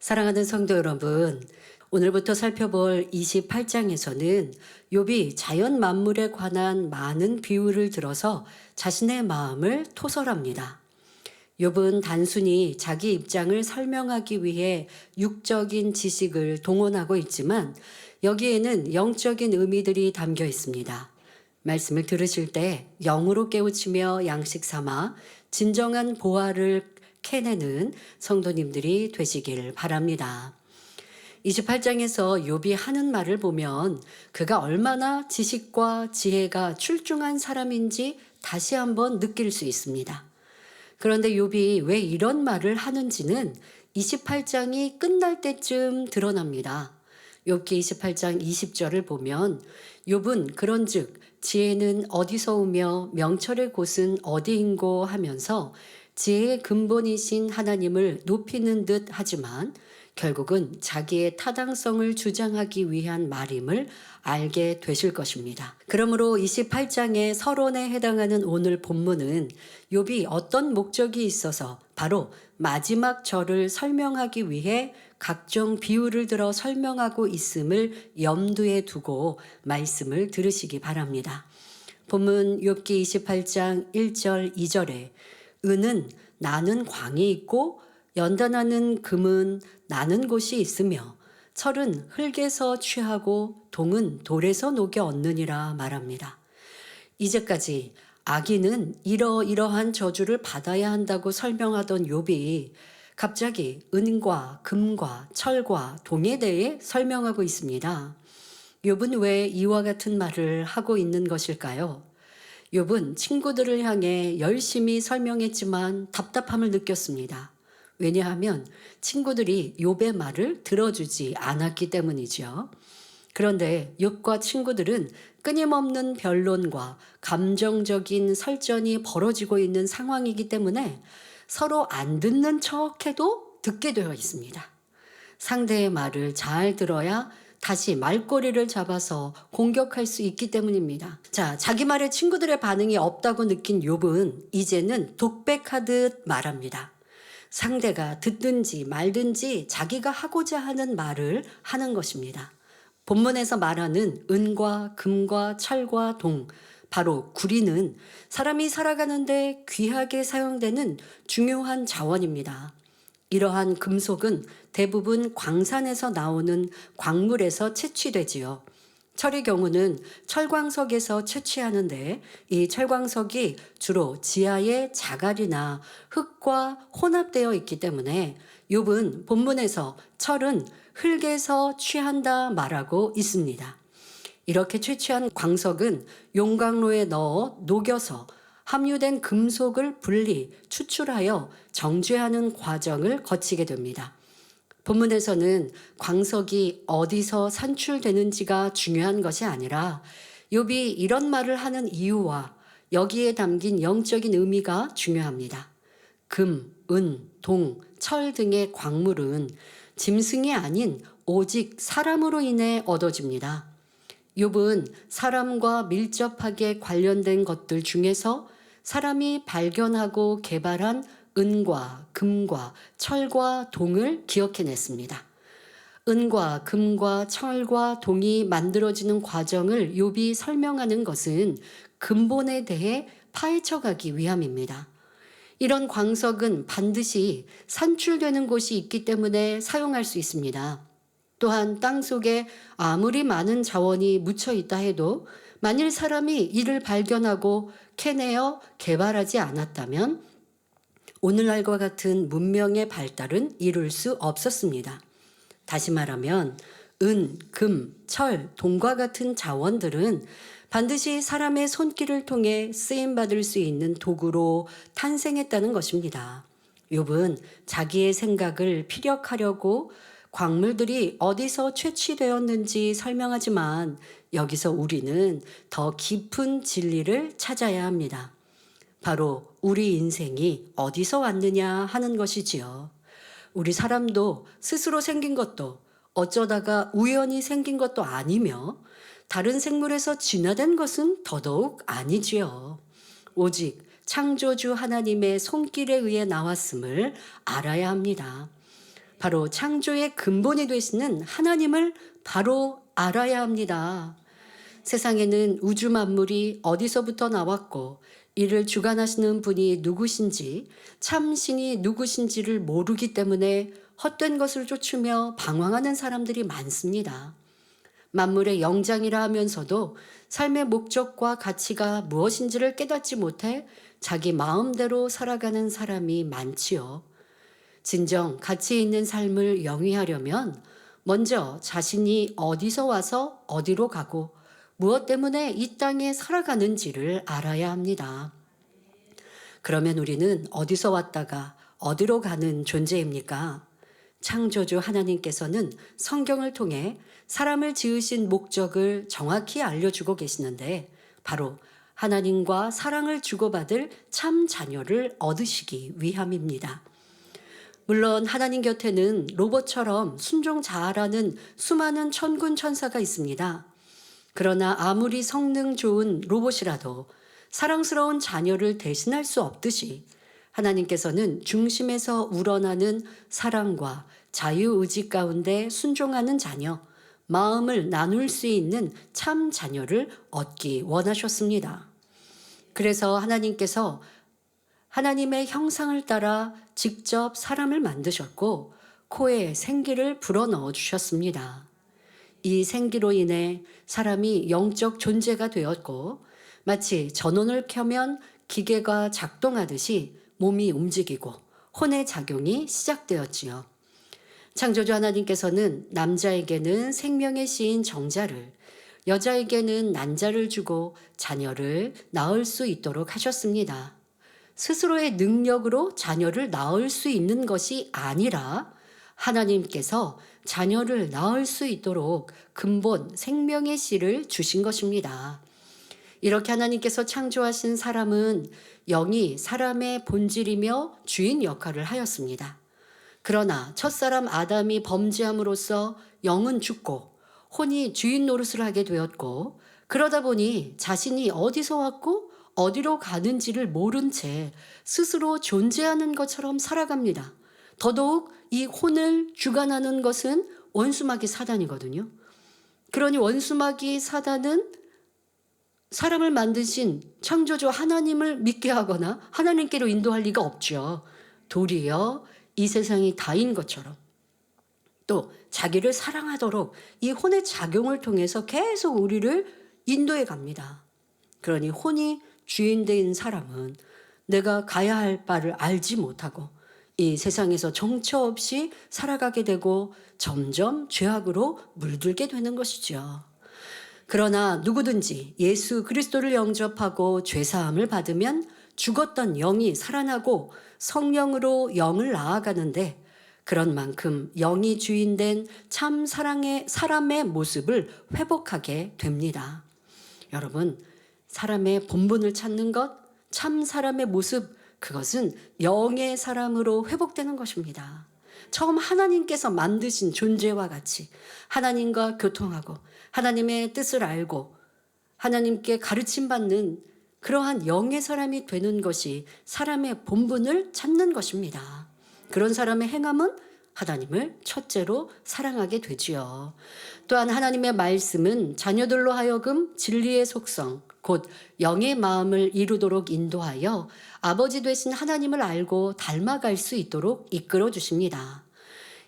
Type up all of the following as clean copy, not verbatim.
사랑하는 성도 여러분, 오늘부터 살펴볼 28장에서는 욥이 자연 만물에 관한 많은 비유를 들어서 자신의 마음을 토설합니다. 욥은 단순히 자기 입장을 설명하기 위해 육적인 지식을 동원하고 있지만 여기에는 영적인 의미들이 담겨 있습니다. 말씀을 들으실 때 영으로 깨우치며 양식 삼아 진정한 보화를 캐내는 성도님들이 되시길 바랍니다. 28장에서 욥이 하는 말을 보면 그가 얼마나 지식과 지혜가 출중한 사람인지 다시 한번 느낄 수 있습니다. 그런데 욥이 왜 이런 말을 하는지는 28장이 끝날 때쯤 드러납니다. 욥기 28장 20절을 보면 욥은 그런즉 지혜는 어디서 오며 명철의 곳은 어디인고 하면서 지혜의 근본이신 하나님을 높이는 듯 하지만 결국은 자기의 타당성을 주장하기 위한 말임을 알게 되실 것입니다. 그러므로 28장의 서론에 해당하는 오늘 본문은 욥이 어떤 목적이 있어서 바로 마지막 절을 설명하기 위해 각종 비유를 들어 설명하고 있음을 염두에 두고 말씀을 들으시기 바랍니다. 본문 욥기 28장 1절 2절에 은은 나는 광이 있고 연단하는 금은 나는 곳이 있으며 철은 흙에서 취하고 동은 돌에서 녹여 얻느니라 말합니다. 이제까지 악인은 이러이러한 저주를 받아야 한다고 설명하던 욥이 갑자기 은과 금과 철과 동에 대해 설명하고 있습니다. 욥은 왜 이와 같은 말을 하고 있는 것일까요? 욥은 친구들을 향해 열심히 설명했지만 답답함을 느꼈습니다. 왜냐하면 친구들이 욥의 말을 들어주지 않았기 때문이죠. 그런데 욥과 친구들은 끊임없는 변론과 감정적인 설전이 벌어지고 있는 상황이기 때문에 서로 안 듣는 척해도 듣게 되어 있습니다. 상대의 말을 잘 들어야 다시 말꼬리를 잡아서 공격할 수 있기 때문입니다. 자, 자기 말에 친구들의 반응이 없다고 느낀 욥은 이제는 독백하듯 말합니다. 상대가 듣든지 말든지 자기가 하고자 하는 말을 하는 것입니다. 본문에서 말하는 은과 금과 철과 동, 바로 구리는 사람이 살아가는데 귀하게 사용되는 중요한 자원입니다. 이러한 금속은 대부분 광산에서 나오는 광물에서 채취되지요. 철의 경우는 철광석에서 채취하는데 이 철광석이 주로 지하의 자갈이나 흙과 혼합되어 있기 때문에 욥은 본문에서 철은 흙에서 취한다 말하고 있습니다. 이렇게 채취한 광석은 용광로에 넣어 녹여서 함유된 금속을 분리, 추출하여 정죄하는 과정을 거치게 됩니다. 본문에서는 광석이 어디서 산출되는지가 중요한 것이 아니라 욥이 이런 말을 하는 이유와 여기에 담긴 영적인 의미가 중요합니다. 금, 은, 동, 철 등의 광물은 짐승이 아닌 오직 사람으로 인해 얻어집니다. 욥은 사람과 밀접하게 관련된 것들 중에서 사람이 발견하고 개발한 은과 금과 철과 동을 기억해냈습니다. 은과 금과 철과 동이 만들어지는 과정을 욥이 설명하는 것은 근본에 대해 파헤쳐가기 위함입니다. 이런 광석은 반드시 산출되는 곳이 있기 때문에 사용할 수 있습니다. 또한 땅 속에 아무리 많은 자원이 묻혀 있다 해도 만일 사람이 이를 발견하고 캐내어 개발하지 않았다면 오늘날과 같은 문명의 발달은 이룰 수 없었습니다. 다시 말하면 은, 금, 철, 동과 같은 자원들은 반드시 사람의 손길을 통해 쓰임받을 수 있는 도구로 탄생했다는 것입니다. 욥은 자기의 생각을 피력하려고 광물들이 어디서 채취되었는지 설명하지만 여기서 우리는 더 깊은 진리를 찾아야 합니다. 바로 우리 인생이 어디서 왔느냐 하는 것이지요. 우리 사람도 스스로 생긴 것도 어쩌다가 우연히 생긴 것도 아니며 다른 생물에서 진화된 것은 더더욱 아니지요. 오직 창조주 하나님의 손길에 의해 나왔음을 알아야 합니다. 바로 창조의 근본이 되시는 하나님을 바로 알아야 합니다. 세상에는 우주 만물이 어디서부터 나왔고 이를 주관하시는 분이 누구신지, 참신이 누구신지를 모르기 때문에 헛된 것을 쫓으며 방황하는 사람들이 많습니다. 만물의 영장이라 하면서도 삶의 목적과 가치가 무엇인지를 깨닫지 못해 자기 마음대로 살아가는 사람이 많지요. 진정 가치 있는 삶을 영위하려면 먼저 자신이 어디서 와서 어디로 가고 무엇 때문에 이 땅에 살아가는지를 알아야 합니다. 그러면 우리는 어디서 왔다가 어디로 가는 존재입니까? 창조주 하나님께서는 성경을 통해 사람을 지으신 목적을 정확히 알려주고 계시는데 바로 하나님과 사랑을 주고받을 참 자녀를 얻으시기 위함입니다. 물론 하나님 곁에는 로봇처럼 순종 잘하는 수많은 천군 천사가 있습니다. 그러나 아무리 성능 좋은 로봇이라도 사랑스러운 자녀를 대신할 수 없듯이 하나님께서는 중심에서 우러나는 사랑과 자유의지 가운데 순종하는 자녀, 마음을 나눌 수 있는 참 자녀를 얻기 원하셨습니다. 그래서 하나님께서 하나님의 형상을 따라 직접 사람을 만드셨고 코에 생기를 불어넣어 주셨습니다. 이 생기로 인해 사람이 영적 존재가 되었고 마치 전원을 켜면 기계가 작동하듯이 몸이 움직이고 혼의 작용이 시작되었지요. 창조주 하나님께서는 남자에게는 생명의 씨인 정자를, 여자에게는 난자를 주고 자녀를 낳을 수 있도록 하셨습니다. 스스로의 능력으로 자녀를 낳을 수 있는 것이 아니라 하나님께서 자녀를 낳을 수 있도록 근본 생명의 씨를 주신 것입니다. 이렇게 하나님께서 창조하신 사람은 영이 사람의 본질이며 주인 역할을 하였습니다. 그러나 첫사람 아담이 범죄함으로써 영은 죽고 혼이 주인 노릇을 하게 되었고 그러다 보니 자신이 어디서 왔고 어디로 가는지를 모른 채 스스로 존재하는 것처럼 살아갑니다. 더더욱 이 혼을 주관하는 것은 원수마귀 사단이거든요. 그러니 원수마귀 사단은 사람을 만드신 창조주 하나님을 믿게 하거나 하나님께로 인도할 리가 없죠. 도리어 이 세상이 다인 것처럼 또 자기를 사랑하도록 이 혼의 작용을 통해서 계속 우리를 인도해 갑니다. 그러니 혼이 주인된 사람은 내가 가야 할 바를 알지 못하고 이 세상에서 정처 없이 살아가게 되고 점점 죄악으로 물들게 되는 것이죠. 그러나 누구든지 예수 그리스도를 영접하고 죄사함을 받으면 죽었던 영이 살아나고 성령으로 영을 나아가는데 그런 만큼 영이 주인된 참 사람의 모습을 회복하게 됩니다. 여러분, 사람의 본분을 찾는 것, 참 사람의 모습, 그것은 영의 사람으로 회복되는 것입니다. 처음 하나님께서 만드신 존재와 같이 하나님과 교통하고 하나님의 뜻을 알고 하나님께 가르침받는 그러한 영의 사람이 되는 것이 사람의 본분을 찾는 것입니다. 그런 사람의 행함은 하나님을 첫째로 사랑하게 되지요. 또한 하나님의 말씀은 자녀들로 하여금 진리의 속성, 곧 영의 마음을 이루도록 인도하여 아버지 되신 하나님을 알고 닮아갈 수 있도록 이끌어 주십니다.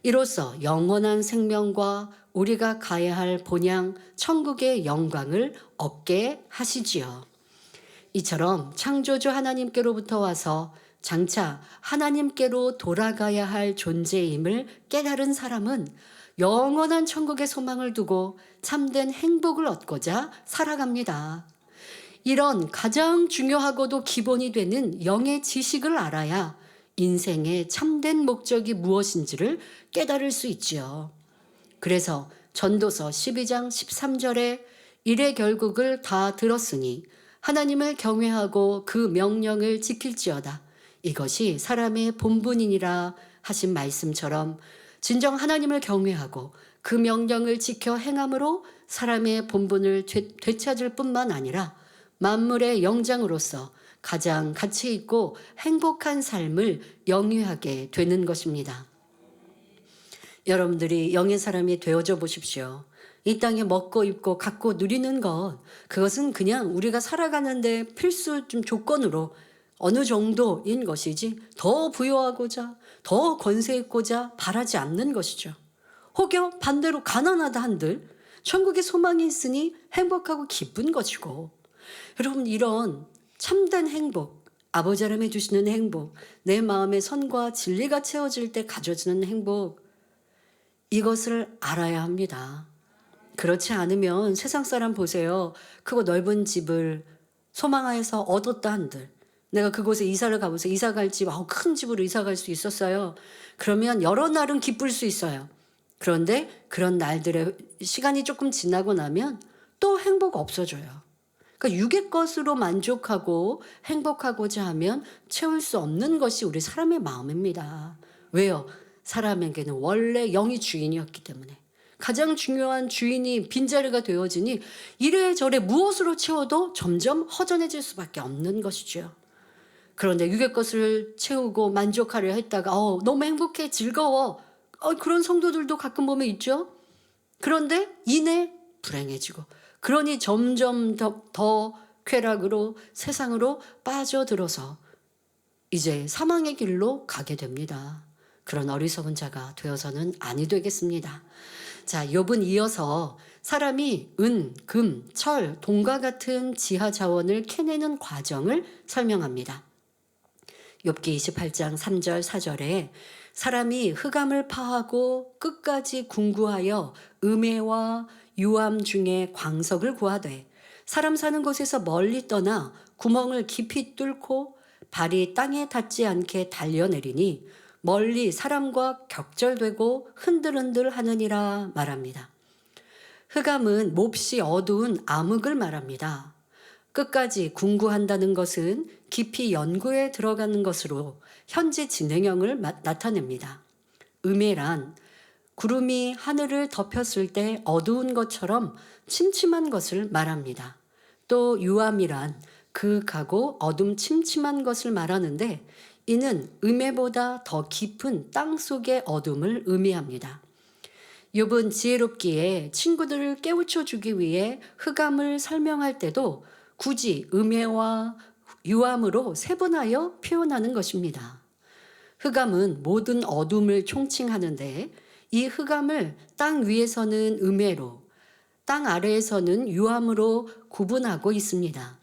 이로써 영원한 생명과 우리가 가야 할 본향 천국의 영광을 얻게 하시지요. 이처럼 창조주 하나님께로부터 와서 장차 하나님께로 돌아가야 할 존재임을 깨달은 사람은 영원한 천국의 소망을 두고 참된 행복을 얻고자 살아갑니다. 이런 가장 중요하고도 기본이 되는 영의 지식을 알아야 인생의 참된 목적이 무엇인지를 깨달을 수 있지요. 그래서 전도서 12장 13절에 이래 결국을 다 들었으니 하나님을 경외하고 그 명령을 지킬지어다. 이것이 사람의 본분이니라 하신 말씀처럼 진정 하나님을 경외하고 그 명령을 지켜 행함으로 사람의 본분을 되찾을 뿐만 아니라 만물의 영장으로서 가장 가치 있고 행복한 삶을 영위하게 되는 것입니다. 여러분들이 영의 사람이 되어져 보십시오. 이 땅에 먹고 입고 갖고 누리는 것, 그것은 그냥 우리가 살아가는데 필수 좀 조건으로 어느 정도인 것이지 더 부여하고자 더 권세 있고자 바라지 않는 것이죠. 혹여 반대로 가난하다 한들 천국에 소망이 있으니 행복하고 기쁜 것이고, 여러분 이런 참된 행복, 아버지 하나님이 주시는 행복, 내 마음의 선과 진리가 채워질 때 가져지는 행복, 이것을 알아야 합니다. 그렇지 않으면 세상 사람 보세요. 크고 넓은 집을 소망하여서 얻었다 한들, 내가 그곳에 이사를 가보세요. 이사 갈 집, 큰 집으로 이사 갈 수 있었어요. 그러면 여러 날은 기쁠 수 있어요. 그런데 그런 날들의 시간이 조금 지나고 나면 또 행복 없어져요. 그러니까 육의 것으로 만족하고 행복하고자 하면 채울 수 없는 것이 우리 사람의 마음입니다. 왜요? 사람에게는 원래 영이 주인이었기 때문에. 가장 중요한 주인이 빈자리가 되어지니 이래저래 무엇으로 채워도 점점 허전해질 수밖에 없는 것이죠. 그런데 육의 것을 채우고 만족하려 했다가 너무 행복해, 즐거워. 그런 성도들도 가끔 보면 있죠. 그런데 이내 불행해지고, 그러니 점점 더 쾌락으로 세상으로 빠져들어서 이제 사망의 길로 가게 됩니다. 그런 어리석은 자가 되어서는 아니 되겠습니다. 자, 욥은 이어서 사람이 은, 금, 철, 동과 같은 지하 자원을 캐내는 과정을 설명합니다. 욥기 28장 3절 4절에 사람이 흑암을 파하고 끝까지 궁구하여 음해와 유암 중에 광석을 구하되 사람 사는 곳에서 멀리 떠나 구멍을 깊이 뚫고 발이 땅에 닿지 않게 달려내리니 멀리 사람과 격절되고 흔들흔들 하느니라 말합니다. 흑암은 몹시 어두운 암흑을 말합니다. 끝까지 궁구한다는 것은 깊이 연구에 들어가는 것으로 현재 진행형을 나타냅니다. 음해란 구름이 하늘을 덮였을 때 어두운 것처럼 침침한 것을 말합니다. 또 유암이란 그윽하고 어둠 침침한 것을 말하는데 이는 음해보다 더 깊은 땅속의 어둠을 의미합니다. 욥은 지혜롭기에 친구들을 깨우쳐 주기 위해 흑암을 설명할 때도 굳이 음해와 유암으로 세분하여 표현하는 것입니다. 흑암은 모든 어둠을 총칭하는데 이 흑암을 땅 위에서는 음해로, 땅 아래에서는 유암으로 구분하고 있습니다.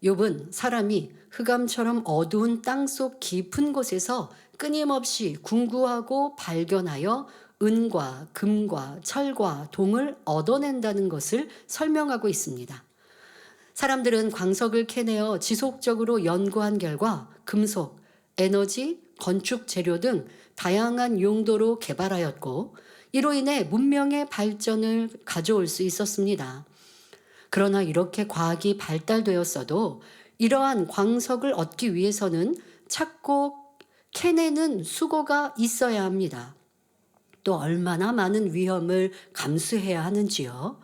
욥은 사람이 흑암처럼 어두운 땅속 깊은 곳에서 끊임없이 궁구하고 발견하여 은과 금과 철과 동을 얻어낸다는 것을 설명하고 있습니다. 사람들은 광석을 캐내어 지속적으로 연구한 결과 금속, 에너지, 건축 재료 등 다양한 용도로 개발하였고 이로 인해 문명의 발전을 가져올 수 있었습니다. 그러나 이렇게 과학이 발달되었어도 이러한 광석을 얻기 위해서는 찾고 캐내는 수고가 있어야 합니다. 또 얼마나 많은 위험을 감수해야 하는지요.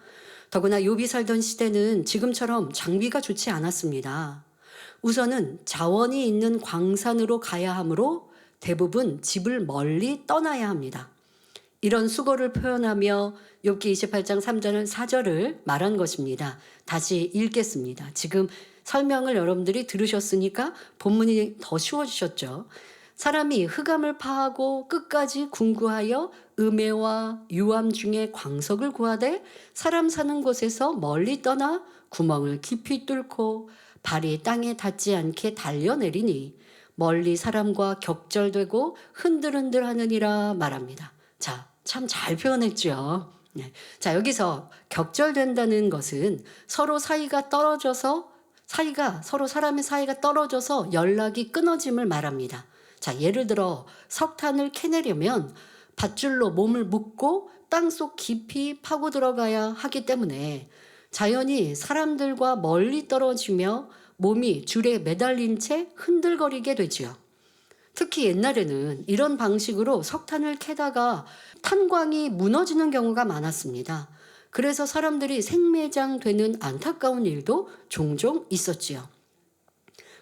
더구나 욥이 살던 시대는 지금처럼 장비가 좋지 않았습니다. 우선은 자원이 있는 광산으로 가야 하므로 대부분 집을 멀리 떠나야 합니다. 이런 수고를 표현하며 욥기 28장 3절 4절을 말한 것입니다. 다시 읽겠습니다. 지금 설명을 여러분들이 들으셨으니까 본문이 더 쉬워지셨죠. 사람이 흑암을 파하고 끝까지 궁구하여 음해와 유암 중에 광석을 구하되 사람 사는 곳에서 멀리 떠나 구멍을 깊이 뚫고 발이 땅에 닿지 않게 달려내리니 멀리 사람과 격절되고 흔들흔들 하느니라 말합니다. 자, 참 잘 표현했죠. 네. 자, 여기서 격절된다는 것은 서로 사이가 떨어져서 서로 사람의 사이가 떨어져서 연락이 끊어짐을 말합니다. 자, 예를 들어 석탄을 캐내려면 밧줄로 몸을 묶고 땅속 깊이 파고 들어가야 하기 때문에 자연히 사람들과 멀리 떨어지며 몸이 줄에 매달린 채 흔들거리게 되지요. 특히 옛날에는 이런 방식으로 석탄을 캐다가 탄광이 무너지는 경우가 많았습니다. 그래서 사람들이 생매장되는 안타까운 일도 종종 있었지요.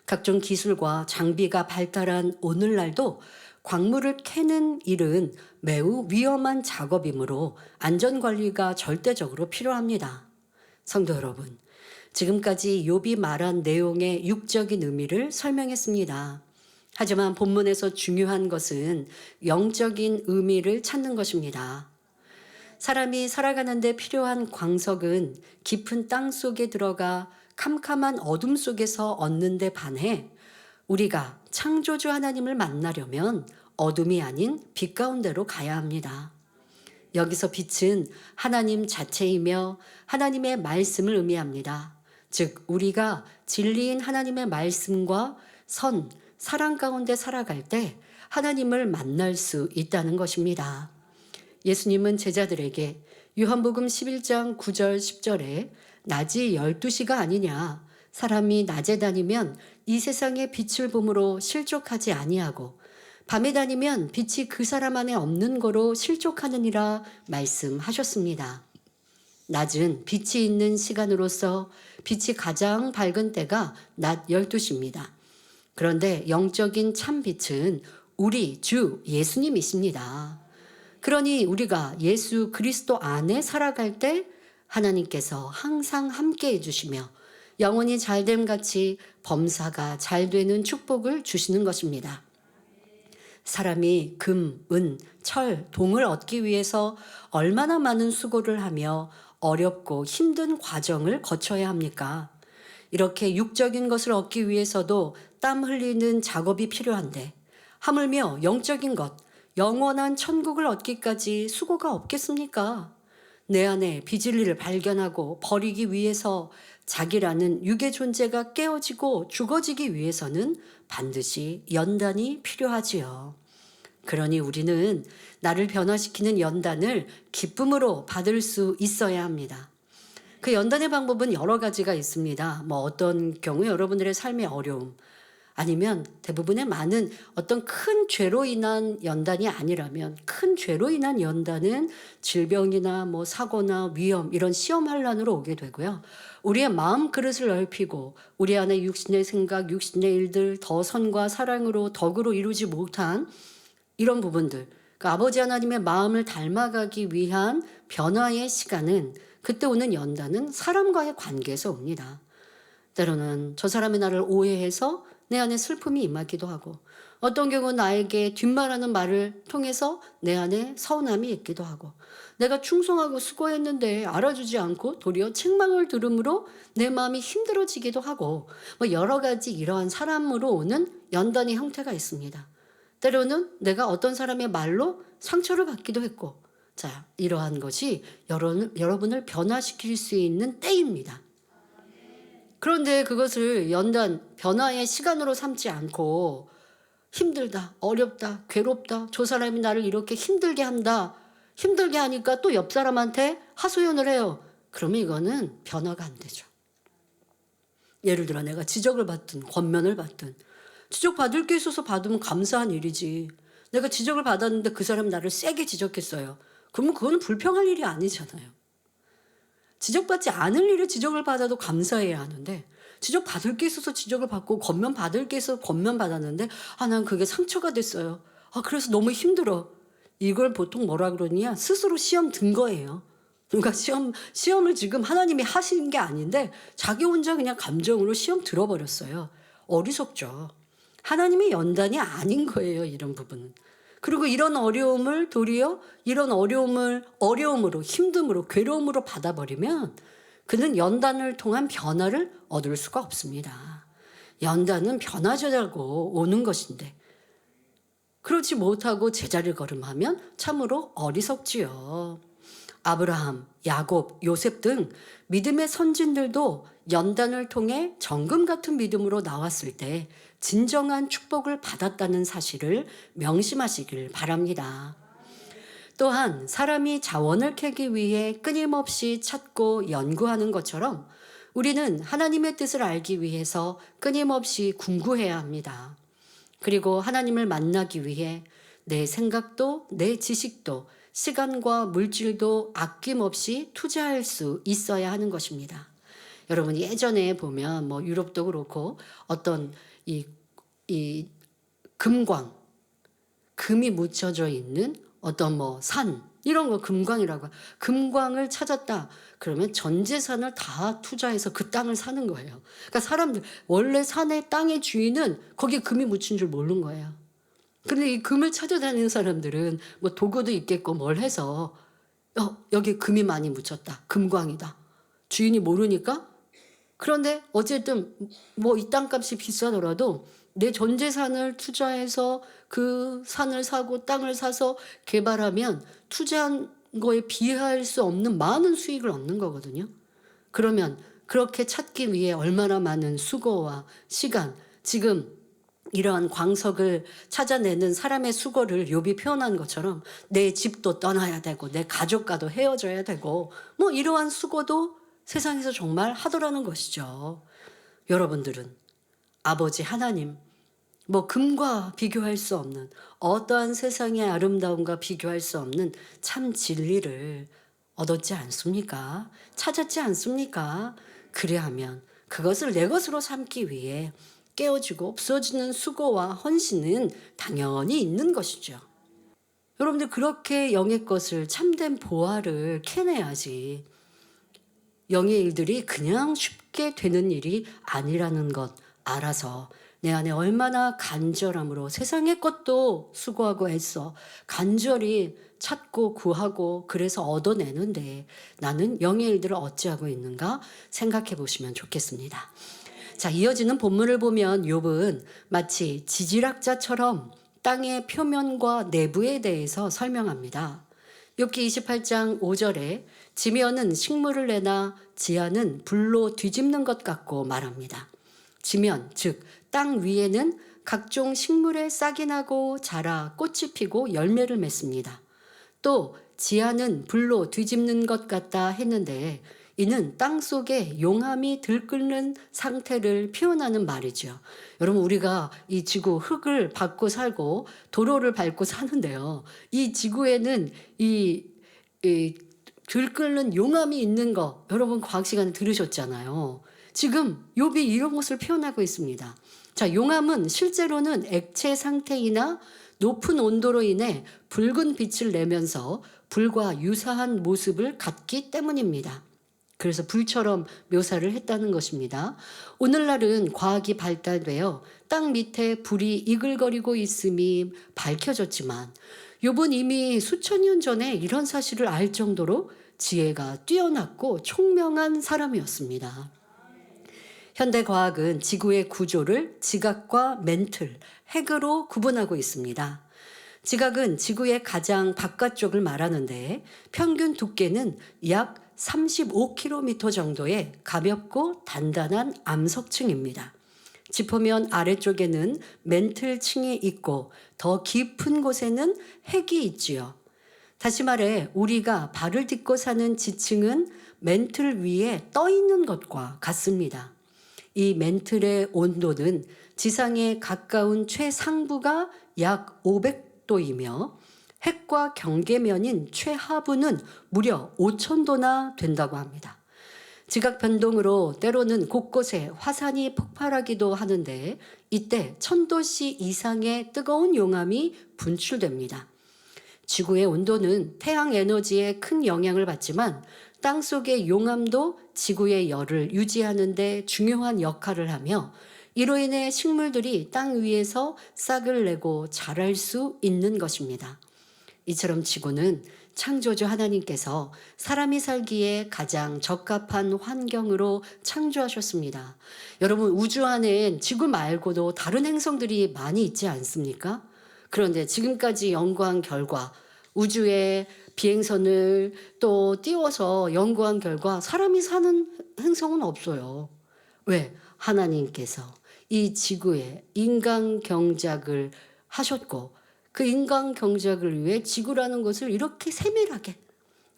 각종 기술과 장비가 발달한 오늘날도 광물을 캐는 일은 매우 위험한 작업이므로 안전관리가 절대적으로 필요합니다. 성도 여러분, 지금까지 욥이 말한 내용의 육적인 의미를 설명했습니다. 하지만 본문에서 중요한 것은 영적인 의미를 찾는 것입니다. 사람이 살아가는데 필요한 광석은 깊은 땅 속에 들어가 캄캄한 어둠 속에서 얻는 데 반해 우리가 창조주 하나님을 만나려면 어둠이 아닌 빛 가운데로 가야 합니다. 여기서 빛은 하나님 자체이며 하나님의 말씀을 의미합니다. 즉 우리가 진리인 하나님의 말씀과 사랑 가운데 살아갈 때 하나님을 만날 수 있다는 것입니다. 예수님은 제자들에게 요한복음 11장 9절 10절에 낮이 12시가 아니냐, 사람이 낮에 다니면 이 세상의 빛을 보므로 실족하지 아니하고 밤에 다니면 빛이 그 사람 안에 없는 거로 실족하느니라 말씀하셨습니다. 낮은 빛이 있는 시간으로서 빛이 가장 밝은 때가 낮 12시입니다. 그런데 영적인 참 빛은 우리 주 예수님이십니다. 그러니 우리가 예수 그리스도 안에 살아갈 때 하나님께서 항상 함께 해주시며 영혼이 잘됨 같이 범사가 잘 되는 축복을 주시는 것입니다. 사람이 금, 은, 철, 동을 얻기 위해서 얼마나 많은 수고를 하며 어렵고 힘든 과정을 거쳐야 합니까? 이렇게 육적인 것을 얻기 위해서도 땀 흘리는 작업이 필요한데 하물며 영적인 것, 영원한 천국을 얻기까지 수고가 없겠습니까? 내 안에 비진리를 발견하고 버리기 위해서 자기라는 육의 존재가 깨어지고 죽어지기 위해서는 반드시 연단이 필요하지요. 그러니 우리는 나를 변화시키는 연단을 기쁨으로 받을 수 있어야 합니다. 그 연단의 방법은 여러 가지가 있습니다. 어떤 경우 여러분들의 삶의 어려움, 아니면 대부분의 많은 어떤 큰 죄로 인한 연단이 아니라면, 큰 죄로 인한 연단은 질병이나 사고나 위험, 이런 시험 환란으로 오게 되고요. 우리의 마음 그릇을 넓히고 우리 안에 육신의 생각, 육신의 일들, 더 선과 사랑으로 덕으로 이루지 못한 이런 부분들, 아버지 하나님의 마음을 닮아가기 위한 변화의 시간은, 그때 오는 연단은 사람과의 관계에서 옵니다. 때로는 저 사람이 나를 오해해서 내 안에 슬픔이 임하기도 하고, 어떤 경우는 나에게 뒷말하는 말을 통해서 내 안에 서운함이 있기도 하고, 내가 충성하고 수고했는데 알아주지 않고 도리어 책망을 들음으로 내 마음이 힘들어지기도 하고, 여러 가지 이러한 사람으로 오는 연단의 형태가 있습니다. 때로는 내가 어떤 사람의 말로 상처를 받기도 했고, 이러한 것이 여러분을 변화시킬 수 있는 때입니다. 그런데 그것을 연단, 변화의 시간으로 삼지 않고 힘들다, 어렵다, 괴롭다, 저 사람이 나를 이렇게 힘들게 한다, 힘들게 하니까 또 옆 사람한테 하소연을 해요. 그러면 이거는 변화가 안 되죠. 예를 들어 내가 지적을 받든 권면을 받든, 지적받을 게 있어서 받으면 감사한 일이지, 내가 지적을 받았는데 그 사람이 나를 세게 지적했어요. 그러면 그건 불평할 일이 아니잖아요. 지적받지 않을 일에 지적을 받아도 감사해야 하는데, 지적받을 게 있어서 지적을 받고 권면받을 게 있어서 권면받았는데 난 그게 상처가 됐어요. 그래서 너무 힘들어. 이걸 보통 뭐라 그러냐, 스스로 시험 든 거예요. 그러니까 시험을 지금 하나님이 하시는 게 아닌데 자기 혼자 그냥 감정으로 시험 들어버렸어요. 어리석죠. 하나님의 연단이 아닌 거예요, 이런 부분은. 그리고 이런 어려움을 도리어 이런 어려움으로, 힘듦으로, 괴로움으로 받아버리면 그는 연단을 통한 변화를 얻을 수가 없습니다. 연단은 변화자라고 오는 것인데, 그렇지 못하고 제자리 걸음하면 참으로 어리석지요. 아브라함, 야곱, 요셉 등 믿음의 선진들도 연단을 통해 정금 같은 믿음으로 나왔을 때 진정한 축복을 받았다는 사실을 명심하시길 바랍니다. 또한 사람이 자원을 캐기 위해 끊임없이 찾고 연구하는 것처럼 우리는 하나님의 뜻을 알기 위해서 끊임없이 궁구해야 합니다. 그리고 하나님을 만나기 위해 내 생각도 내 지식도 시간과 물질도 아낌없이 투자할 수 있어야 하는 것입니다. 여러분, 예전에 보면 유럽도 그렇고 어떤 이 금광 금이 묻혀져 있는 어떤 뭐 산 이런 거 금광이라고 금광을 찾았다. 그러면 전 재산을 다 투자해서 그 땅을 사는 거예요. 그러니까 사람들 원래 산의 땅의 주인은 거기에 금이 묻힌 줄 모르는 거예요. 근데 이 금을 찾아다니는 사람들은 뭐 도구도 있겠고 뭘 해서 여기 금이 많이 묻혔다. 금광이다. 주인이 모르니까 그런데 어쨌든 뭐 이 땅값이 비싸더라도 내 전 재산을 투자해서 그 산을 사고 땅을 사서 개발하면 투자한 거에 비할 수 없는 많은 수익을 얻는 거거든요. 그러면 그렇게 찾기 위해 얼마나 많은 수고와 시간, 지금 이러한 광석을 찾아내는 사람의 수고를 욥이 표현한 것처럼 내 집도 떠나야 되고 내 가족과도 헤어져야 되고 뭐 이러한 수고도 세상에서 정말 하더라는 것이죠. 여러분들은 아버지 하나님, 뭐 금과 비교할 수 없는 어떠한 세상의 아름다움과 비교할 수 없는 참 진리를 얻었지 않습니까? 찾았지 않습니까? 그래야면 그것을 내 것으로 삼기 위해 깨어지고 없어지는 수고와 헌신은 당연히 있는 것이죠. 여러분들 그렇게 영의 것을 참된 보화를 캐내야지 영의 일들이 그냥 쉽게 되는 일이 아니라는 것 알아서 내 안에 얼마나 간절함으로 세상의 것도 수고하고 애써 간절히 찾고 구하고 그래서 얻어내는데 나는 영의 일들을 어찌하고 있는가 생각해 보시면 좋겠습니다. 자, 이어지는 본문을 보면 욥은 마치 지질학자처럼 땅의 표면과 내부에 대해서 설명합니다. 욥기 28장 5절에 지면은 식물을 내나 지하는 불로 뒤집는 것 같고 말합니다. 지면, 즉 땅 위에는 각종 식물의 싹이 나고 자라 꽃이 피고 열매를 맺습니다. 또 지하는 불로 뒤집는 것 같다 했는데 이는 땅속에 용암이 들끓는 상태를 표현하는 말이죠. 여러분 우리가 이 지구 흙을 밟고 살고 도로를 밟고 사는데요. 이 지구에는 이 들끓는 용암이 있는 거 여러분 과학 시간에 들으셨잖아요. 지금 욥이 이런 것을 표현하고 있습니다. 자, 용암은 실제로는 액체 상태이나 높은 온도로 인해 붉은 빛을 내면서 불과 유사한 모습을 갖기 때문입니다. 그래서 불처럼 묘사를 했다는 것입니다. 오늘날은 과학이 발달되어 땅 밑에 불이 이글거리고 있음이 밝혀졌지만 욥은 이미 수천 년 전에 이런 사실을 알 정도로 지혜가 뛰어났고 총명한 사람이었습니다. 현대 과학은 지구의 구조를 지각과 멘틀, 핵으로 구분하고 있습니다. 지각은 지구의 가장 바깥쪽을 말하는데 평균 두께는 약 35km 정도의 가볍고 단단한 암석층입니다. 지표면 아래쪽에는 멘틀층이 있고 더 깊은 곳에는 핵이 있지요. 다시 말해 우리가 발을 딛고 사는 지층은 멘틀 위에 떠 있는 것과 같습니다. 이 멘틀의 온도는 지상에 가까운 최상부가 약 500도이며 핵과 경계면인 최하부는 무려 5000도나 된다고 합니다. 지각 변동으로 때로는 곳곳에 화산이 폭발하기도 하는데 이때 1000도씨 이상의 뜨거운 용암이 분출됩니다. 지구의 온도는 태양 에너지에 큰 영향을 받지만 땅속의 용암도 지구의 열을 유지하는 데 중요한 역할을 하며 이로 인해 식물들이 땅 위에서 싹을 내고 자랄 수 있는 것입니다. 이처럼 지구는 창조주 하나님께서 사람이 살기에 가장 적합한 환경으로 창조하셨습니다. 여러분 우주 안엔 지구 말고도 다른 행성들이 많이 있지 않습니까? 그런데 지금까지 연구한 결과 우주에 비행선을 또 띄워서 연구한 결과 사람이 사는 행성은 없어요. 왜? 하나님께서 이 지구에 인간 경작을 하셨고 그 인간 경작을 위해 지구라는 것을 이렇게 세밀하게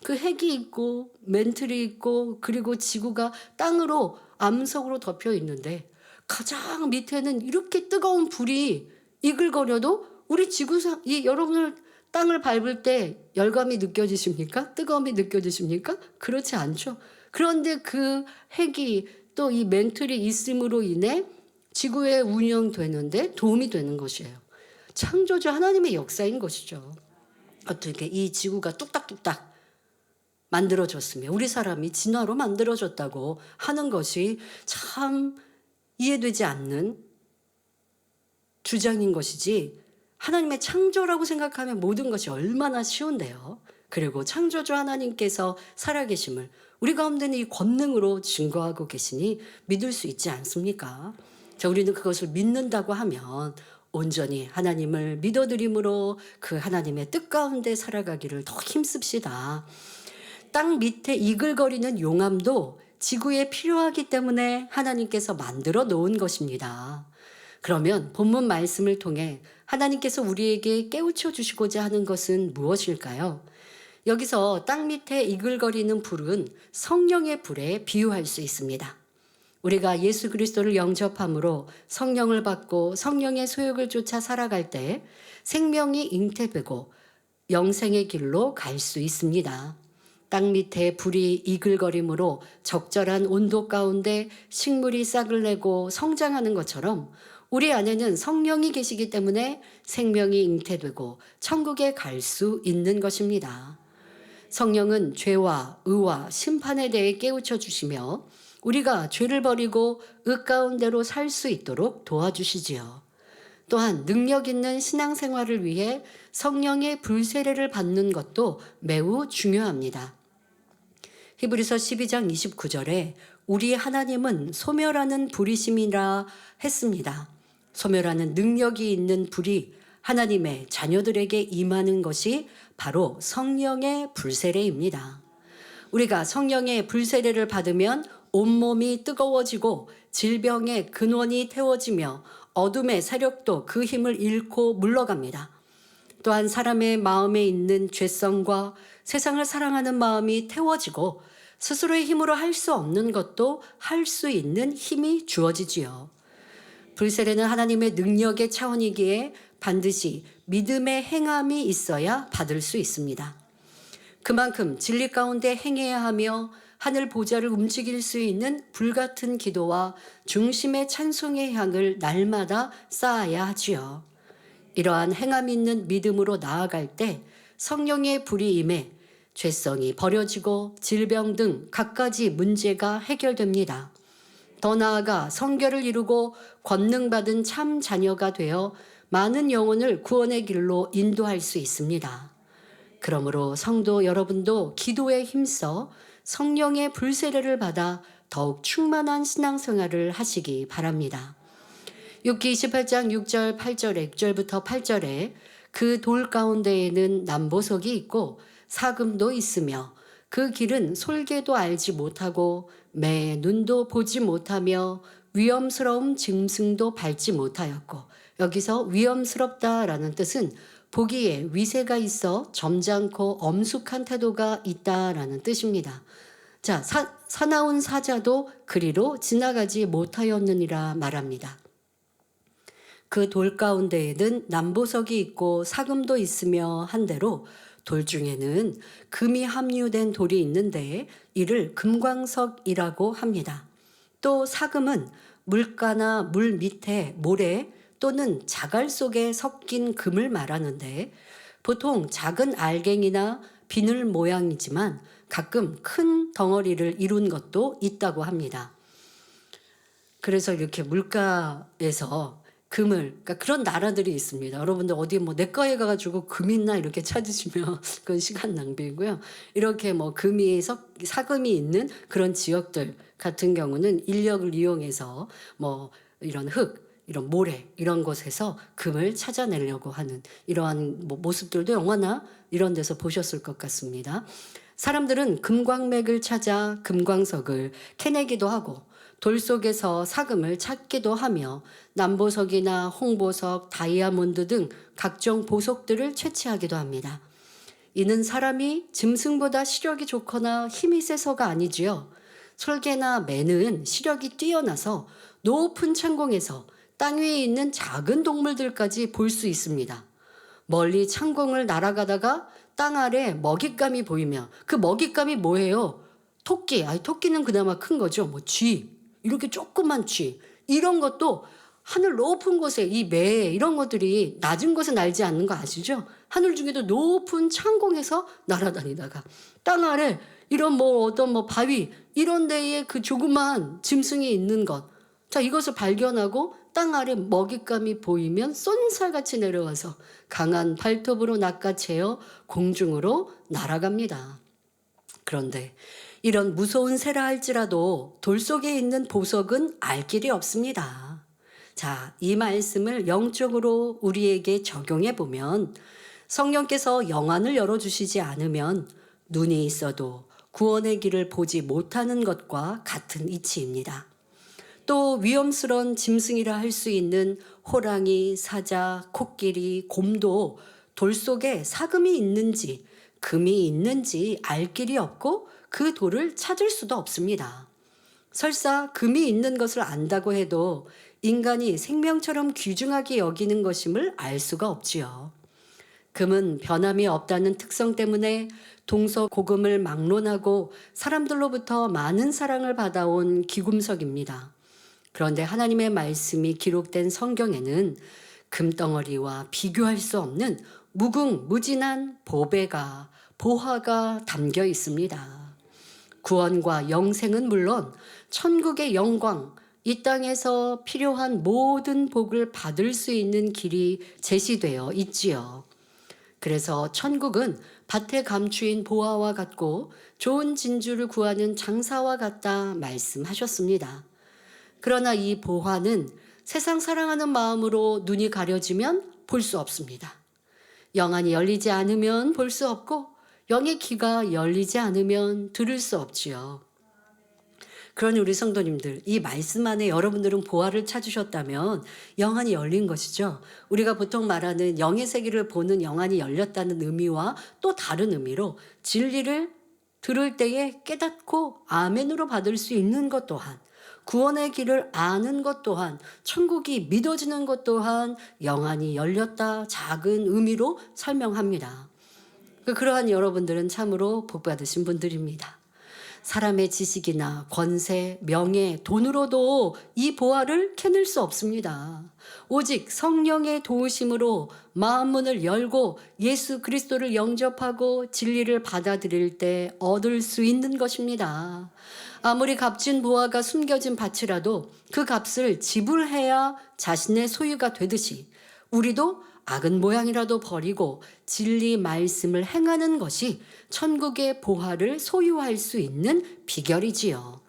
그 핵이 있고 멘틀이 있고 그리고 지구가 땅으로 암석으로 덮여 있는데 가장 밑에는 이렇게 뜨거운 불이 이글거려도 우리 지구상 이 여러분을 땅을 밟을 때 열감이 느껴지십니까? 뜨거움이 느껴지십니까? 그렇지 않죠. 그런데 그 핵이 또 이 멘틀이 있음으로 인해 지구에 운영되는데 도움이 되는 것이에요. 창조주 하나님의 역사인 것이죠. 어떻게 이 지구가 뚝딱뚝딱 만들어졌으며 우리 사람이 진화로 만들어졌다고 하는 것이 참 이해되지 않는 주장인 것이지, 하나님의 창조라고 생각하면 모든 것이 얼마나 쉬운데요. 그리고 창조주 하나님께서 살아계심을 우리 가운데는 이 권능으로 증거하고 계시니 믿을 수 있지 않습니까? 자, 우리는 그것을 믿는다고 하면 온전히 하나님을 믿어드림으로 그 하나님의 뜻 가운데 살아가기를 더 힘씁시다. 땅 밑에 이글거리는 용암도 지구에 필요하기 때문에 하나님께서 만들어 놓은 것입니다. 그러면 본문 말씀을 통해 하나님께서 우리에게 깨우쳐 주시고자 하는 것은 무엇일까요? 여기서 땅 밑에 이글거리는 불은 성령의 불에 비유할 수 있습니다. 우리가 예수 그리스도를 영접함으로 성령을 받고 성령의 소욕을 쫓아 살아갈 때 생명이 잉태되고 영생의 길로 갈 수 있습니다. 땅 밑에 불이 이글거림으로 적절한 온도 가운데 식물이 싹을 내고 성장하는 것처럼 우리 안에는 성령이 계시기 때문에 생명이 잉태되고 천국에 갈 수 있는 것입니다. 성령은 죄와 의와 심판에 대해 깨우쳐 주시며 우리가 죄를 버리고 의 가운데로 살 수 있도록 도와주시지요. 또한 능력 있는 신앙생활을 위해 성령의 불세례를 받는 것도 매우 중요합니다. 히브리서 12장 29절에 우리 하나님은 소멸하는 불이심이라 했습니다. 소멸하는 능력이 있는 불이 하나님의 자녀들에게 임하는 것이 바로 성령의 불세례입니다. 우리가 성령의 불세례를 받으면 온몸이 뜨거워지고 질병의 근원이 태워지며 어둠의 세력도 그 힘을 잃고 물러갑니다. 또한 사람의 마음에 있는 죄성과 세상을 사랑하는 마음이 태워지고 스스로의 힘으로 할 수 없는 것도 할 수 있는 힘이 주어지지요. 불세례는 하나님의 능력의 차원이기에 반드시 믿음의 행함이 있어야 받을 수 있습니다. 그만큼 진리 가운데 행해야 하며 하늘 보좌를 움직일 수 있는 불같은 기도와 중심의 찬송의 향을 날마다 쌓아야 하지요. 이러한 행함 있는 믿음으로 나아갈 때 성령의 불이 임해 죄성이 버려지고 질병 등 갖가지 문제가 해결됩니다. 더 나아가 성결을 이루고 권능받은 참 자녀가 되어 많은 영혼을 구원의 길로 인도할 수 있습니다. 그러므로 성도 여러분도 기도에 힘써 성령의 불세례를 받아 더욱 충만한 신앙생활을 하시기 바랍니다. 욥기 28장 6절 8절에 6절부터 8절에 그 돌 가운데에는 남보석이 있고 사금도 있으며 그 길은 솔개도 알지 못하고 매 눈도 보지 못하며 위험스러운 짐승도 밟지 못하였고, 여기서 위험스럽다라는 뜻은 보기에 위세가 있어 점잖고 엄숙한 태도가 있다라는 뜻입니다. 자, 사나운 사자도 그리로 지나가지 못하였느니라 말합니다. 그 돌 가운데에는 남보석이 있고 사금도 있으며 한대로 돌 중에는 금이 함유된 돌이 있는데 이를 금광석이라고 합니다. 또 사금은 물가나 물 밑에 모래 또는 자갈 속에 섞인 금을 말하는데 보통 작은 알갱이나 비늘 모양이지만 가끔 큰 덩어리를 이룬 것도 있다고 합니다. 그래서 이렇게 물가에서 금을, 그러니까 그런 나라들이 있습니다. 여러분들 어디 뭐 내과에 가가지고 금 있나 이렇게 찾으시면 그건 시간 낭비이고요. 이렇게 뭐 사금이 있는 그런 지역들 같은 경우는 인력을 이용해서 뭐 이런 흙, 이런 모래 이런 곳에서 금을 찾아내려고 하는 이러한 뭐 모습들도 영화나 이런 데서 보셨을 것 같습니다. 사람들은 금광맥을 찾아 금광석을 캐내기도 하고 돌 속에서 사금을 찾기도 하며 남보석이나 홍보석, 다이아몬드 등 각종 보석들을 채취하기도 합니다. 이는 사람이 짐승보다 시력이 좋거나 힘이 세서가 아니지요. 솔개나 매는 시력이 뛰어나서 높은 창공에서 땅 위에 있는 작은 동물들까지 볼 수 있습니다. 멀리 창공을 날아가다가 땅 아래 먹잇감이 보이면 그 먹잇감이 뭐예요? 토끼. 토끼는 그나마 큰 거죠. 뭐 쥐. 이렇게 조그만 쥐. 이런 것도 하늘 높은 곳에 이 매 이런 것들이 낮은 곳에 날지 않는 거 아시죠? 하늘 중에도 높은 창공에서 날아다니다가 땅 아래 이런 어떤 바위 이런 데에 그 조그만 짐승이 있는 것. 자, 이것을 발견하고 땅 아래 먹잇감이 보이면 쏜살같이 내려와서 강한 발톱으로 낚아채어 공중으로 날아갑니다. 그런데 이런 무서운 새라 할지라도 돌 속에 있는 보석은 알 길이 없습니다. 자, 이 말씀을 영적으로 우리에게 적용해 보면 성령께서 영안을 열어주시지 않으면 눈이 있어도 구원의 길을 보지 못하는 것과 같은 이치입니다. 또 위험스러운 짐승이라 할 수 있는 호랑이, 사자, 코끼리, 곰도 돌 속에 사금이 있는지 금이 있는지 알 길이 없고 그 돌을 찾을 수도 없습니다. 설사 금이 있는 것을 안다고 해도 인간이 생명처럼 귀중하게 여기는 것임을 알 수가 없지요. 금은 변함이 없다는 특성 때문에 동서고금을 막론하고 사람들로부터 많은 사랑을 받아온 귀금속입니다. 그런데 하나님의 말씀이 기록된 성경에는 금덩어리와 비교할 수 없는 무궁무진한 보배가 보화가 담겨 있습니다. 구원과 영생은 물론 천국의 영광, 이 땅에서 필요한 모든 복을 받을 수 있는 길이 제시되어 있지요. 그래서 천국은 밭에 감추인 보화와 같고 좋은 진주를 구하는 장사와 같다 말씀하셨습니다. 그러나 이 보화는 세상 사랑하는 마음으로 눈이 가려지면 볼 수 없습니다. 영안이 열리지 않으면 볼 수 없고 영의 귀가 열리지 않으면 들을 수 없지요. 그러니 우리 성도님들, 이 말씀 안에 여러분들은 보화를 찾으셨다면 영안이 열린 것이죠. 우리가 보통 말하는 영의 세계를 보는 영안이 열렸다는 의미와 또 다른 의미로 진리를 들을 때에 깨닫고 아멘으로 받을 수 있는 것 또한, 구원의 길을 아는 것 또한, 천국이 믿어지는 것 또한 영안이 열렸다 작은 의미로 설명합니다. 그러한 여러분들은 참으로 복받으신 분들입니다. 사람의 지식이나 권세, 명예, 돈으로도 이 보화를 캐낼 수 없습니다. 오직 성령의 도우심으로 마음문을 열고 예수 그리스도를 영접하고 진리를 받아들일 때 얻을 수 있는 것입니다. 아무리 값진 보화가 숨겨진 밭이라도 그 값을 지불해야 자신의 소유가 되듯이 우리도 악은 모양이라도 버리고 진리 말씀을 행하는 것이 천국의 보화를 소유할 수 있는 비결이지요.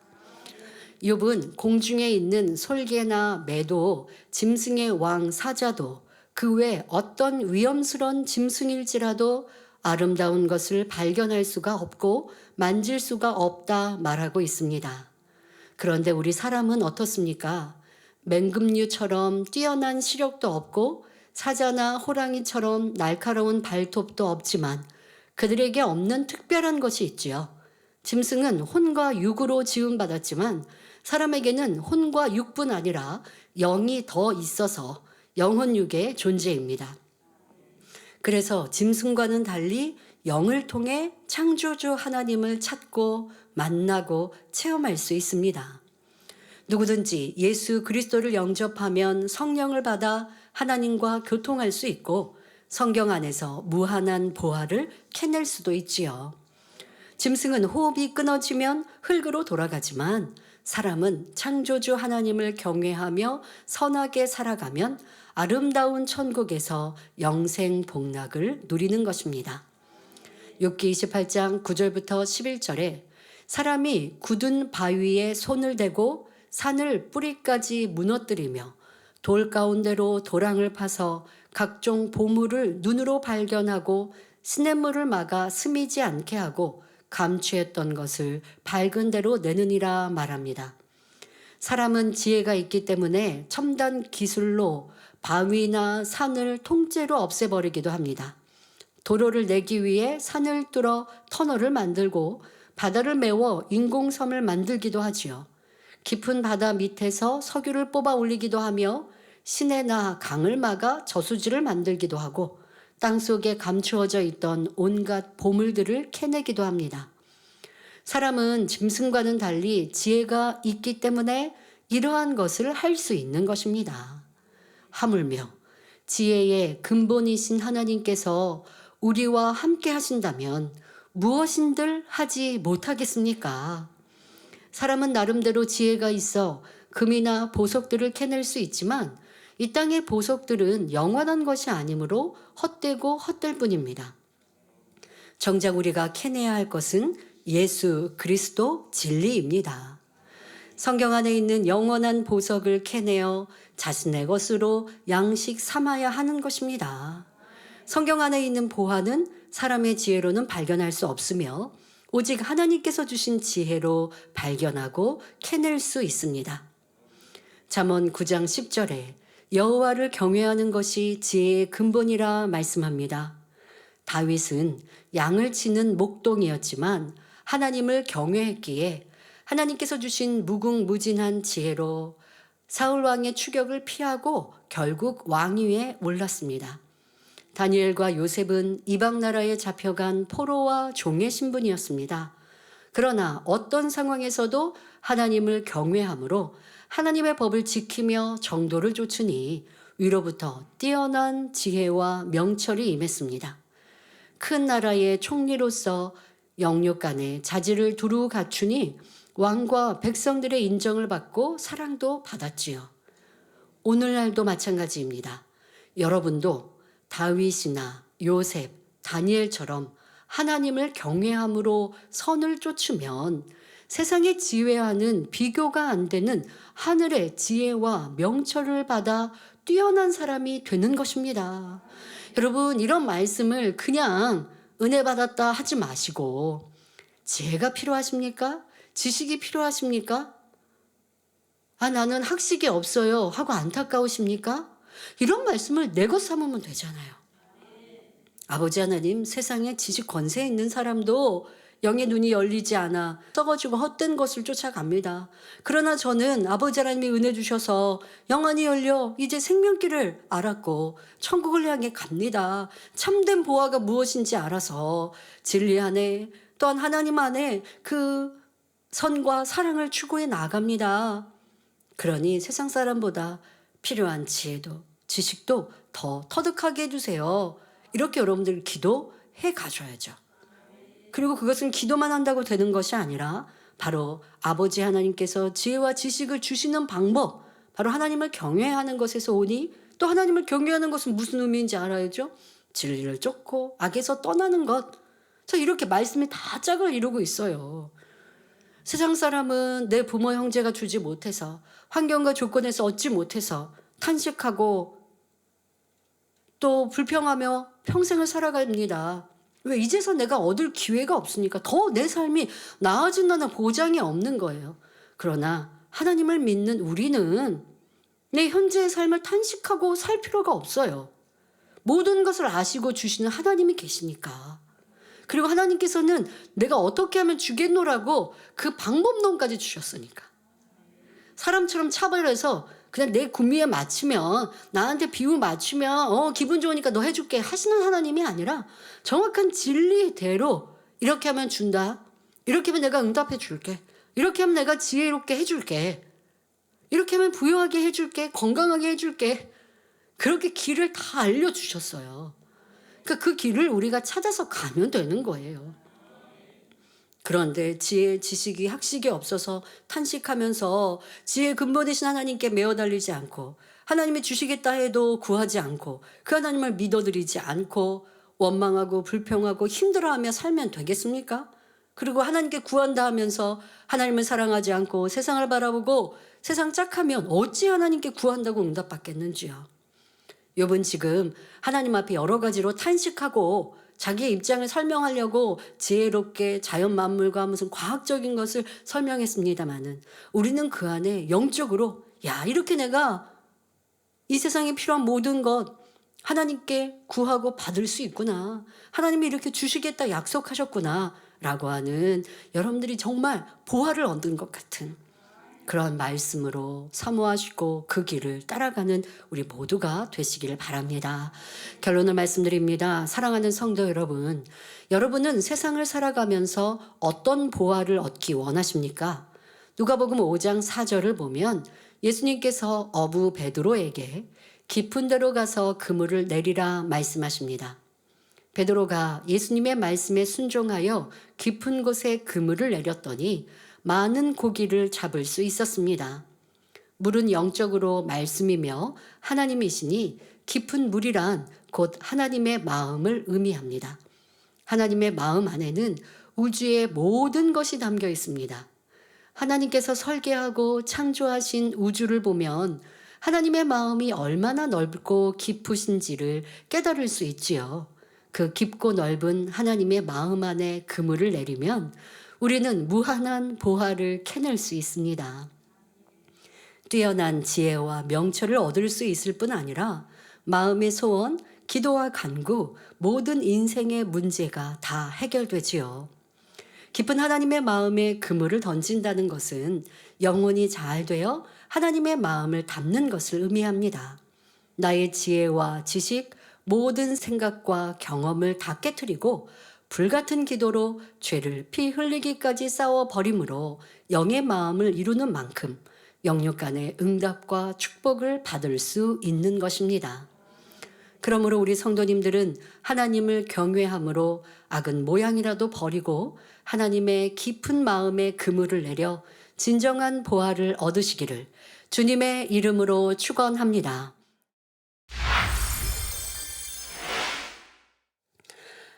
욥은 공중에 있는 솔개나 매도, 짐승의 왕 사자도 그 외 어떤 위험스러운 짐승일지라도 아름다운 것을 발견할 수가 없고 만질 수가 없다 말하고 있습니다. 그런데 우리 사람은 어떻습니까? 맹금류처럼 뛰어난 시력도 없고 사자나 호랑이처럼 날카로운 발톱도 없지만 그들에게 없는 특별한 것이 있지요. 짐승은 혼과 육으로 지음받았지만 사람에게는 혼과 육뿐 아니라 영이 더 있어서 영혼육의 존재입니다. 그래서 짐승과는 달리 영을 통해 창조주 하나님을 찾고 만나고 체험할 수 있습니다. 누구든지 예수 그리스도를 영접하면 성령을 받아 하나님과 교통할 수 있고 성경 안에서 무한한 보화를 캐낼 수도 있지요. 짐승은 호흡이 끊어지면 흙으로 돌아가지만 사람은 창조주 하나님을 경외하며 선하게 살아가면 아름다운 천국에서 영생 복락을 누리는 것입니다. 욥기 28장 9절부터 11절에 사람이 굳은 바위에 손을 대고 산을 뿌리까지 무너뜨리며 돌 가운데로 도랑을 파서 각종 보물을 눈으로 발견하고 시냇물을 막아 스미지 않게 하고 감추했던 것을 밝은 대로 내느니라 말합니다. 사람은 지혜가 있기 때문에 첨단 기술로 바위나 산을 통째로 없애버리기도 합니다. 도로를 내기 위해 산을 뚫어 터널을 만들고 바다를 메워 인공섬을 만들기도 하지요. 깊은 바다 밑에서 석유를 뽑아 올리기도 하며 시내나 강을 막아 저수지를 만들기도 하고 땅속에 감추어져 있던 온갖 보물들을 캐내기도 합니다. 사람은 짐승과는 달리 지혜가 있기 때문에 이러한 것을 할 수 있는 것입니다. 하물며 지혜의 근본이신 하나님께서 우리와 함께 하신다면 무엇인들 하지 못하겠습니까? 사람은 나름대로 지혜가 있어 금이나 보석들을 캐낼 수 있지만 이 땅의 보석들은 영원한 것이 아니므로 헛되고 헛될 뿐입니다. 정작 우리가 캐내야 할 것은 예수 그리스도 진리입니다. 성경 안에 있는 영원한 보석을 캐내어 자신의 것으로 양식 삼아야 하는 것입니다. 성경 안에 있는 보화는 사람의 지혜로는 발견할 수 없으며 오직 하나님께서 주신 지혜로 발견하고 캐낼 수 있습니다. 잠언 9장 10절에 여호와를 경외하는 것이 지혜의 근본이라 말씀합니다. 다윗은 양을 치는 목동이었지만 하나님을 경외했기에 하나님께서 주신 무궁무진한 지혜로 사울 왕의 추격을 피하고 결국 왕위에 올랐습니다. 다니엘과 요셉은 이방 나라에 잡혀간 포로와 종의 신분이었습니다. 그러나 어떤 상황에서도 하나님을 경외함으로 하나님의 법을 지키며 정도를 좇으니 위로부터 뛰어난 지혜와 명철이 임했습니다. 큰 나라의 총리로서 영육간에 자질을 두루 갖추니 왕과 백성들의 인정을 받고 사랑도 받았지요. 오늘날도 마찬가지입니다. 여러분도 다윗이나 요셉, 다니엘처럼 하나님을 경외함으로 선을 쫓으면 세상의 지혜와는 비교가 안 되는 하늘의 지혜와 명철을 받아 뛰어난 사람이 되는 것입니다. 여러분, 이런 말씀을 그냥 은혜 받았다 하지 마시고 지혜가 필요하십니까? 지식이 필요하십니까? 나는 학식이 없어요 하고 안타까우십니까? 이런 말씀을 내 것 삼으면 되잖아요. 아버지 하나님, 세상에 지식 권세 있는 사람도 영의 눈이 열리지 않아 썩어지고 헛된 것을 쫓아갑니다. 그러나 저는 아버지 하나님이 은혜 주셔서 영안이 열려 이제 생명길을 알았고 천국을 향해 갑니다. 참된 보화가 무엇인지 알아서 진리 안에 또한 하나님 안에 그 선과 사랑을 추구해 나갑니다. 그러니 세상 사람보다 필요한 지혜도 지식도 더 터득하게 해주세요. 이렇게 여러분들 기도해 가셔야죠. 그리고 그것은 기도만 한다고 되는 것이 아니라 바로 아버지 하나님께서 지혜와 지식을 주시는 방법, 바로 하나님을 경외하는 것에서 오니, 또 하나님을 경외하는 것은 무슨 의미인지 알아야죠. 진리를 쫓고 악에서 떠나는 것. 자, 이렇게 말씀이 다 짝을 이루고 있어요. 세상 사람은 내 부모 형제가 주지 못해서, 환경과 조건에서 얻지 못해서 탄식하고 또 불평하며 평생을 살아갑니다. 왜? 이제서 내가 얻을 기회가 없으니까. 더 내 삶이 나아진다는 보장이 없는 거예요. 그러나 하나님을 믿는 우리는 내 현재의 삶을 탄식하고 살 필요가 없어요. 모든 것을 아시고 주시는 하나님이 계시니까. 그리고 하나님께서는 내가 어떻게 하면 주겠노라고 그 방법론까지 주셨으니까. 사람처럼 차별해서 그냥 내 구미에 맞추면, 나한테 비유 맞추면 기분 좋으니까 너 해줄게 하시는 하나님이 아니라 정확한 진리대로 이렇게 하면 준다. 이렇게 하면 내가 응답해 줄게. 이렇게 하면 내가 지혜롭게 해줄게. 이렇게 하면 부유하게 해줄게. 건강하게 해줄게. 그렇게 길을 다 알려주셨어요. 그러니까 그 길을 우리가 찾아서 가면 되는 거예요. 그런데 지혜, 지식이, 학식이 없어서 탄식하면서 지혜의 근본이신 하나님께 매어 달리지 않고 하나님이 주시겠다 해도 구하지 않고 그 하나님을 믿어드리지 않고 원망하고 불평하고 힘들어하며 살면 되겠습니까? 그리고 하나님께 구한다 하면서 하나님을 사랑하지 않고 세상을 바라보고 세상 짝하면 어찌 하나님께 구한다고 응답받겠는지요. 욥은 지금 하나님 앞에 여러 가지로 탄식하고 자기의 입장을 설명하려고 지혜롭게 자연 만물과 무슨 과학적인 것을 설명했습니다마는 우리는 그 안에 영적으로 이렇게 내가 이 세상에 필요한 모든 것 하나님께 구하고 받을 수 있구나. 하나님이 이렇게 주시겠다 약속하셨구나 라고 하는 여러분들이 정말 보화를 얻은 것 같은 그런 말씀으로 사모하시고 그 길을 따라가는 우리 모두가 되시기를 바랍니다. 결론을 말씀드립니다. 사랑하는 성도 여러분, 여러분은 세상을 살아가면서 어떤 보화를 얻기 원하십니까? 누가복음 5장 4절을 보면 예수님께서 어부 베드로에게 깊은 데로 가서 그물을 내리라 말씀하십니다. 베드로가 예수님의 말씀에 순종하여 깊은 곳에 그물을 내렸더니 많은 고기를 잡을 수 있었습니다. 물은 영적으로 말씀이며 하나님이시니 깊은 물이란 곧 하나님의 마음을 의미합니다. 하나님의 마음 안에는 우주의 모든 것이 담겨 있습니다. 하나님께서 설계하고 창조하신 우주를 보면 하나님의 마음이 얼마나 넓고 깊으신지를 깨달을 수 있지요. 그 깊고 넓은 하나님의 마음 안에 그물을 내리면 우리는 무한한 보화를 캐낼 수 있습니다. 뛰어난 지혜와 명철을 얻을 수 있을 뿐 아니라 마음의 소원, 기도와 간구, 모든 인생의 문제가 다 해결되지요. 깊은 하나님의 마음에 그물을 던진다는 것은 영혼이 잘 되어 하나님의 마음을 담는 것을 의미합니다. 나의 지혜와 지식, 모든 생각과 경험을 다 깨트리고 불같은 기도로 죄를 피 흘리기까지 싸워 버림으로 영의 마음을 이루는 만큼 영육 간의 응답과 축복을 받을 수 있는 것입니다. 그러므로 우리 성도님들은 하나님을 경외함으로 악은 모양이라도 버리고 하나님의 깊은 마음에 그물을 내려 진정한 보화를 얻으시기를 주님의 이름으로 축원합니다.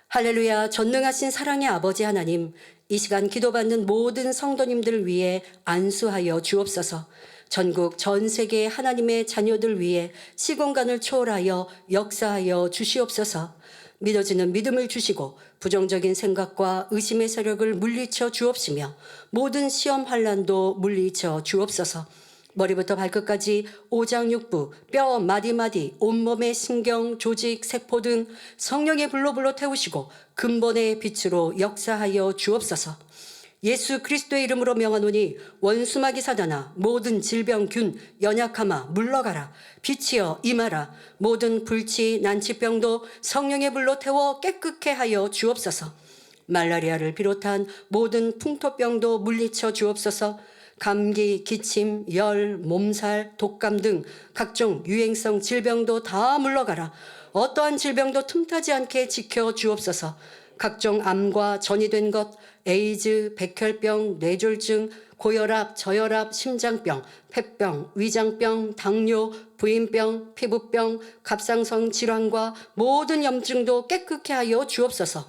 할렐루야. 전능하신 사랑의 아버지 하나님, 이 시간 기도받는 모든 성도님들을 위해 안수하여 주옵소서. 전국 전 세계 하나님의 자녀들 위해 시공간을 초월하여 역사하여 주시옵소서. 믿어지는 믿음을 주시고 부정적인 생각과 의심의 세력을 물리쳐 주옵시며 모든 시험 환난도 물리쳐 주옵소서. 머리부터 발끝까지 오장육부, 뼈, 마디마디, 온몸의 신경, 조직, 세포 등 성령의 불로 태우시고 근본의 빛으로 역사하여 주옵소서. 예수 그리스도의 이름으로 명하노니 원수마귀 사단아, 모든 질병균 연약함아 물러가라. 빛이여 임하라. 모든 불치 난치병도 성령의 불로 태워 깨끗게 하여 주옵소서. 말라리아를 비롯한 모든 풍토병도 물리쳐 주옵소서. 감기, 기침, 열, 몸살, 독감 등 각종 유행성 질병도 다 물러가라. 어떠한 질병도 틈타지 않게 지켜 주옵소서. 각종 암과 전이된 것, 에이즈, 백혈병, 뇌졸중, 고혈압, 저혈압, 심장병, 폐병, 위장병, 당뇨, 부인병, 피부병, 갑상선 질환과 모든 염증도 깨끗게 하여 주옵소서.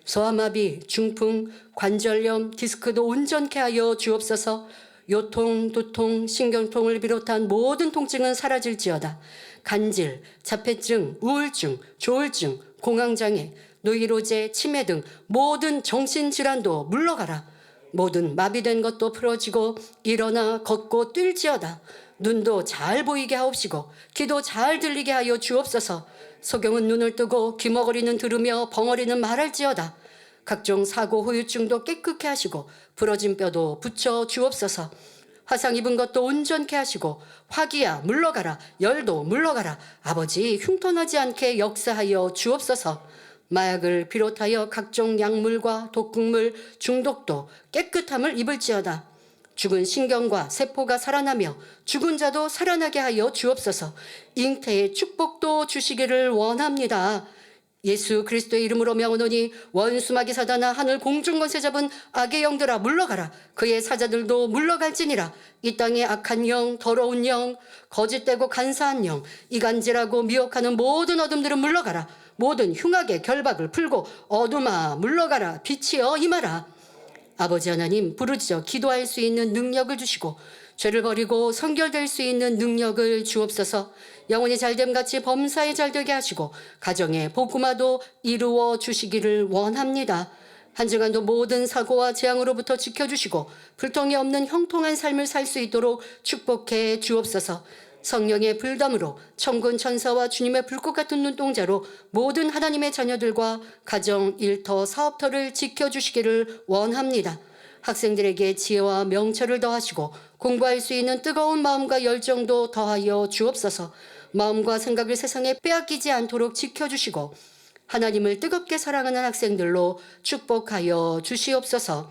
소아마비, 중풍, 관절염, 디스크도 온전케 하여 주옵소서. 요통, 두통, 신경통을 비롯한 모든 통증은 사라질지어다. 간질, 자폐증, 우울증, 조울증, 공황장애, 노이로제, 치매 등 모든 정신질환도 물러가라. 모든 마비된 것도 풀어지고 일어나 걷고 뛸지어다. 눈도 잘 보이게 하옵시고 귀도 잘 들리게 하여 주옵소서. 소경은 눈을 뜨고 귀머거리는 들으며 벙어리는 말할지어다. 각종 사고 후유증도 깨끗게 하시고 부러진 뼈도 붙여 주옵소서. 화상 입은 것도 온전케 하시고 화기야 물러가라. 열도 물러가라. 아버지 흉터나지 않게 역사하여 주옵소서. 마약을 비롯하여 각종 약물과 독극물 중독도 깨끗함을 입을지어다. 죽은 신경과 세포가 살아나며 죽은 자도 살아나게 하여 주옵소서. 잉태의 축복도 주시기를 원합니다. 예수 그리스도의 이름으로 명하노니 원수마귀 사단아, 하늘 공중권세 잡은 악의 영들아 물러가라. 그의 사자들도 물러갈지니라. 이 땅의 악한 영, 더러운 영, 거짓되고 간사한 영, 이간질하고 미혹하는 모든 어둠들은 물러가라. 모든 흉악의 결박을 풀고 어둠아 물러가라. 빛이여 임하라. 아버지 하나님, 부르짖어 기도할 수 있는 능력을 주시고 죄를 버리고 성결될 수 있는 능력을 주옵소서. 영혼이 잘됨같이 범사에 잘되게 하시고 가정의 복음화도 이루어 주시기를 원합니다. 한 주간도 모든 사고와 재앙으로부터 지켜주시고 불통이 없는 형통한 삶을 살 수 있도록 축복해 주옵소서. 성령의 불담으로 천군 천사와 주님의 불꽃 같은 눈동자로 모든 하나님의 자녀들과 가정, 일터, 사업터를 지켜주시기를 원합니다. 학생들에게 지혜와 명철을 더하시고 공부할 수 있는 뜨거운 마음과 열정도 더하여 주옵소서. 마음과 생각을 세상에 빼앗기지 않도록 지켜주시고 하나님을 뜨겁게 사랑하는 학생들로 축복하여 주시옵소서.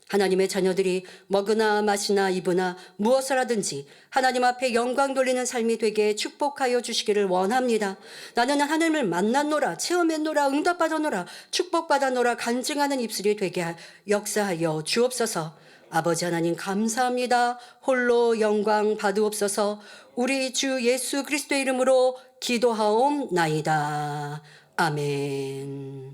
하나님의 자녀들이 먹으나 마시나 입으나 무엇을 하든지 하나님 앞에 영광 돌리는 삶이 되게 축복하여 주시기를 원합니다. 나는 하나님을 만났노라, 체험했노라, 응답받았노라, 축복받았노라 간증하는 입술이 되게 역사하여 주옵소서. 아버지 하나님 감사합니다. 홀로 영광 받으옵소서. 우리 주 예수 그리스도의 이름으로 기도하옵나이다. 아멘.